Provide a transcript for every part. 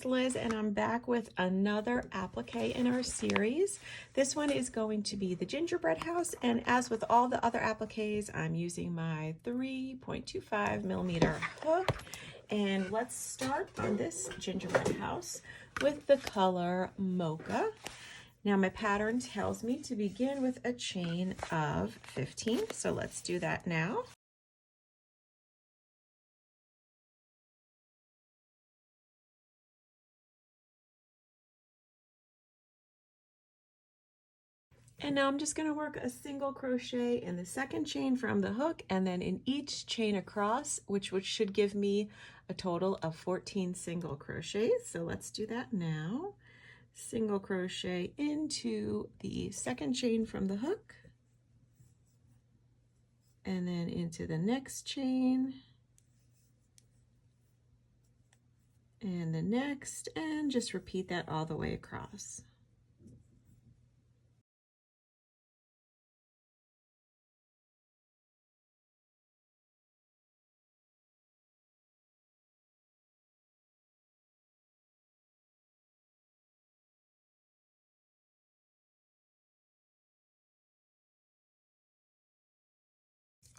Liz, and I'm back with another applique in our series. This one is going to be the gingerbread house, and as with all the other appliques, I'm using my 3.25 millimeter hook. And let's start on this gingerbread house with the color Mocha. Now my pattern tells me to begin with a chain of 15, so let's do that now. And now I'm just going to work a single crochet in the second chain from the hook and then in each chain across, which should give me a total of 14 single crochets. So let's do that now. Single crochet into the second chain from the hook and then into the next chain and the next, and just repeat that all the way across.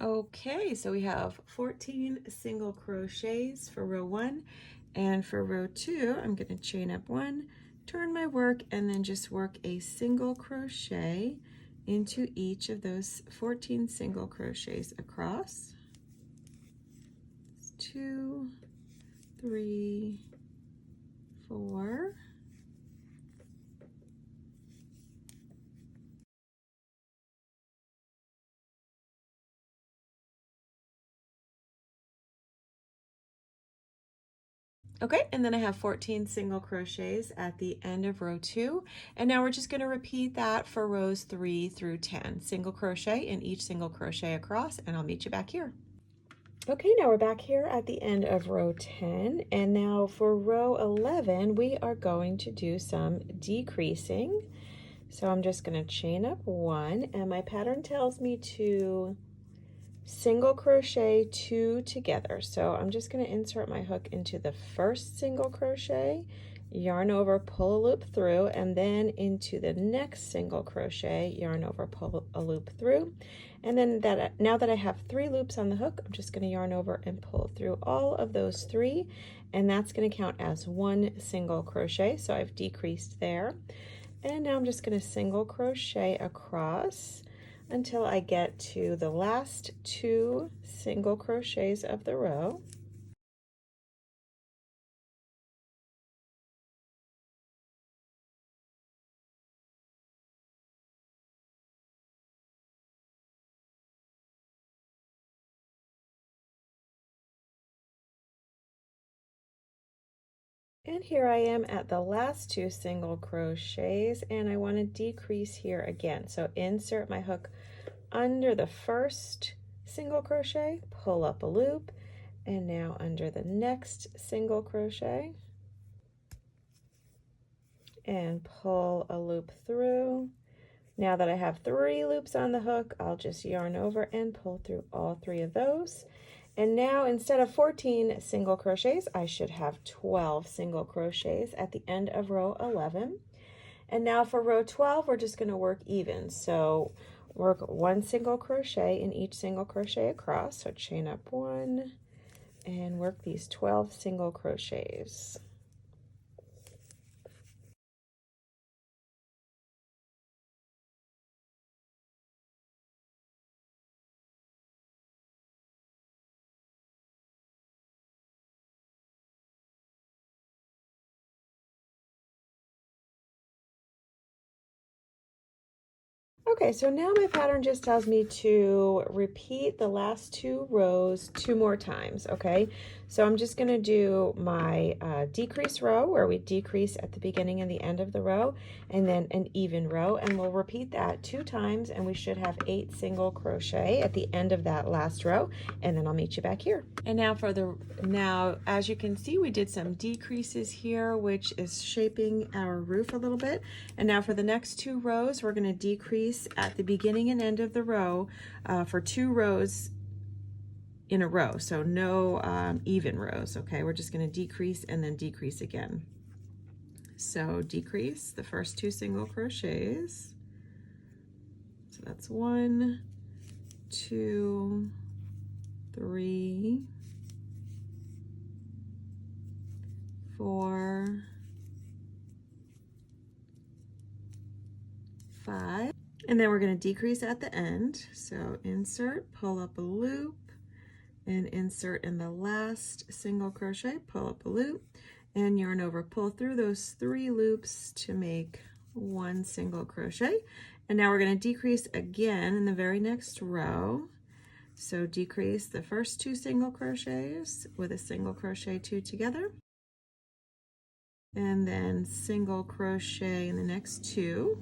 Okay, so we have 14 single crochets for row 1, and for row 2 I'm going to chain up 1, turn my work, and then just work a single crochet into each of those 14 single crochets across. 2, 3, 4, okay, and then I have 14 single crochets at the end of row 2, and now we're just going to repeat that for rows 3 through 10. Single crochet in each single crochet across, and I'll meet you back here. Okay, now we're back here at the end of row 10, and now for row 11 we are going to do some decreasing. So I'm just going to chain up 1, and my pattern tells me to single crochet 2 together. So I'm just going to insert my hook into the first single crochet, yarn over, pull a loop through, and then into the next single crochet, yarn over, pull a loop through. And then now that I have 3 loops on the hook, I'm just going to yarn over and pull through all of those 3, and that's going to count as 1 single crochet. So I've decreased there. And now I'm just going to single crochet across until I get to the last 2 single crochets of the row. And here I am at the last 2 single crochets, and I want to decrease here again. So insert my hook under the first single crochet, pull up a loop, and now under the next single crochet and pull a loop through. Now that I have 3 loops on the hook, I'll just yarn over and pull through all 3 of those. And now instead of 14 single crochets, I should have 12 single crochets at the end of row 11. And now for row 12, we're just going to work even. So work 1 single crochet in each single crochet across. So chain up 1 and work these 12 single crochets. Okay, so now my pattern just tells me to repeat the last 2 rows 2 more times, okay? So I'm just going to do my decrease row where we decrease at the beginning and the end of the row, and then an even row, and we'll repeat that 2 times, and we should have 8 single crochet at the end of that last row, and then I'll meet you back here. And now as you can see, we did some decreases here, which is shaping our roof a little bit. And now for the next 2 rows, we're going to decrease at the beginning and end of the row for 2 rows in a row, so no even rows. Okay, we're just going to decrease and then decrease again. So decrease the first 2 single crochets. So that's 1, 2, 3, 4, 5, and then we're going to decrease at the end. So insert, pull up a loop, and insert in the last single crochet, pull up a loop, and yarn over, pull through those 3 loops to make 1 single crochet. And now we're going to decrease again in the very next row. So decrease the first 2 single crochets with a single crochet 2 together, and then single crochet in the next 2,